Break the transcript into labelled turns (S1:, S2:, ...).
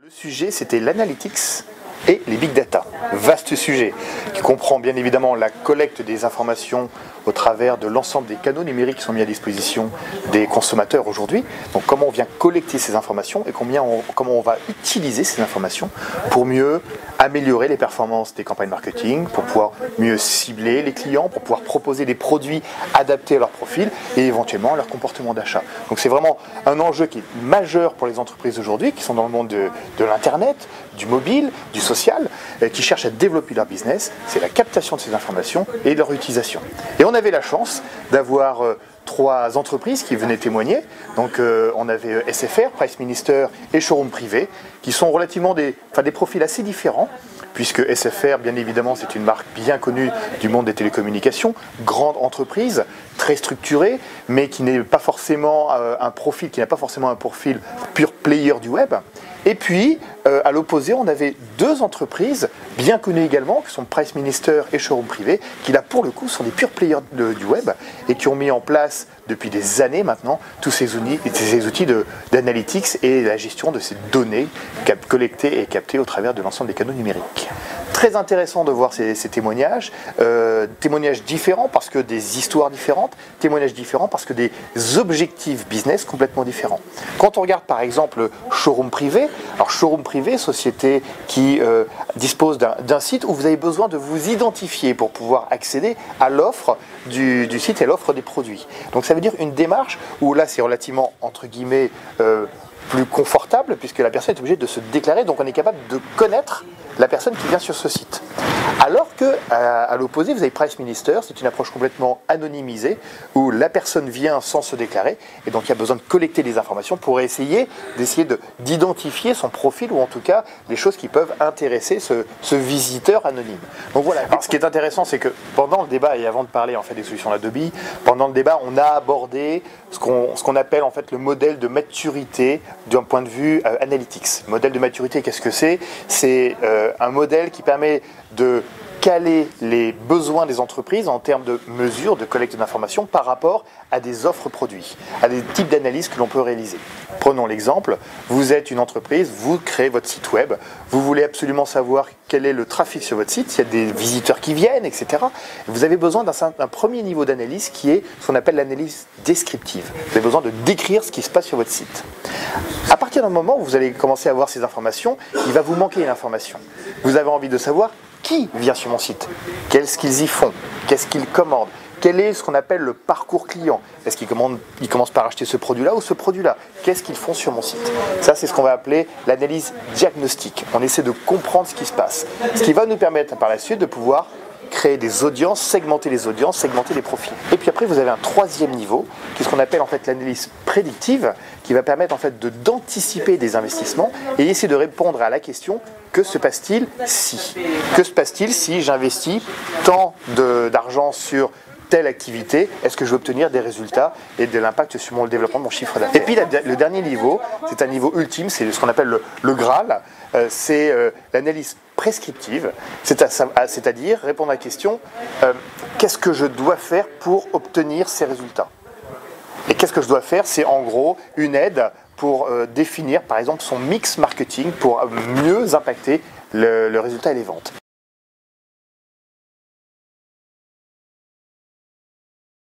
S1: Le sujet, c'était l'analytics et les big data. Vaste sujet qui comprend bien évidemment la collecte des informations au travers de l'ensemble des canaux numériques qui sont mis à disposition des consommateurs aujourd'hui. Donc comment on vient collecter ces informations et comment on va utiliser ces informations pour mieux améliorer les performances des campagnes marketing, pour pouvoir mieux cibler les clients, pour pouvoir proposer des produits adaptés à leur profil et éventuellement à leur comportement d'achat. Donc c'est vraiment un enjeu qui est majeur pour les entreprises aujourd'hui qui sont dans le monde de l'internet, du mobile, du social, qui cherchent à développer leur business. C'est la captation de ces informations et leur utilisation. Et on avait la chance d'avoir trois entreprises qui venaient témoigner. Donc on avait SFR, Price Minister et Showroom Privé, qui sont relativement des profils assez différents, puisque SFR, bien évidemment, c'est une marque bien connue du monde des télécommunications, grande entreprise, très structurée, mais qui n'est pas forcément un profil pure player du web. Et puis, à l'opposé, on avait deux entreprises bien connues également, qui sont Price Minister et Showroom Privé, qui là, pour le coup, sont des pure players du web et qui ont mis en place, depuis des années maintenant, tous ces outils d'analytics et la gestion de ces données collectées et captées au travers de l'ensemble des canaux numériques. Très intéressant de voir ces témoignages, témoignages différents parce que des histoires différentes, témoignages différents parce que des objectifs business complètement différents. Quand on regarde par exemple Showroom Privé, alors Showroom Privé, société qui dispose d'un site où vous avez besoin de vous identifier pour pouvoir accéder à l'offre du site et à l'offre des produits. Donc ça veut dire une démarche où là c'est relativement entre guillemets plus confortable puisque la personne est obligée de se déclarer, donc on est capable de connaître la personne qui vient sur ce site. Alors que, à l'opposé, vous avez Price Minister, c'est une approche complètement anonymisée où la personne vient sans se déclarer et donc il y a besoin de collecter des informations pour essayer d'identifier son profil ou en tout cas les choses qui peuvent intéresser ce visiteur anonyme. Donc voilà. Alors, ce qui est intéressant, c'est que pendant le débat et avant de parler en fait des solutions Adobe, pendant le débat, on a abordé ce qu'on appelle en fait le modèle de maturité d'un point de vue analytics. Le modèle de maturité, qu'est-ce que c'est? C'est un modèle qui permet de caler les besoins des entreprises en termes de mesures, de collecte d'informations par rapport à des offres produits, à des types d'analyses que l'on peut réaliser. Prenons l'exemple, vous êtes une entreprise, vous créez votre site web, vous voulez absolument savoir quel est le trafic sur votre site, s'il y a des visiteurs qui viennent, etc. Vous avez besoin d'un premier niveau d'analyse qui est ce qu'on appelle l'analyse descriptive. Vous avez besoin de décrire ce qui se passe sur votre site. À partir d'un moment où vous allez commencer à avoir ces informations, il va vous manquer une information. Vous avez envie de savoir qui vient sur mon site, qu'est-ce qu'ils y font, qu'est-ce qu'ils commandent, quel est ce qu'on appelle le parcours client. Est-ce qu'ils commencent par acheter ce produit-là ou ce produit-là? Qu'est-ce qu'ils font sur mon site? Ça, c'est ce qu'on va appeler l'analyse diagnostique. On essaie de comprendre ce qui se passe. Ce qui va nous permettre par la suite de pouvoir créer des audiences, segmenter les profils. Et puis après, vous avez un troisième niveau, qui est ce qu'on appelle en fait l'analyse prédictive, qui va permettre en fait d'anticiper des investissements et essayer de répondre à la question que se passe-t-il si? Que se passe-t-il si j'investis tant d'argent sur telle activité, est-ce que je vais obtenir des résultats et de l'impact sur le développement de mon chiffre d'affaires? Et puis le dernier niveau, c'est un niveau ultime, c'est ce qu'on appelle le Graal, c'est l'analyse prescriptive, c'est-à-dire répondre à la question qu'est-ce que je dois faire pour obtenir ces résultats? Et qu'est-ce que je dois faire? C'est en gros une aide pour définir par exemple son mix marketing pour mieux impacter le résultat et les ventes.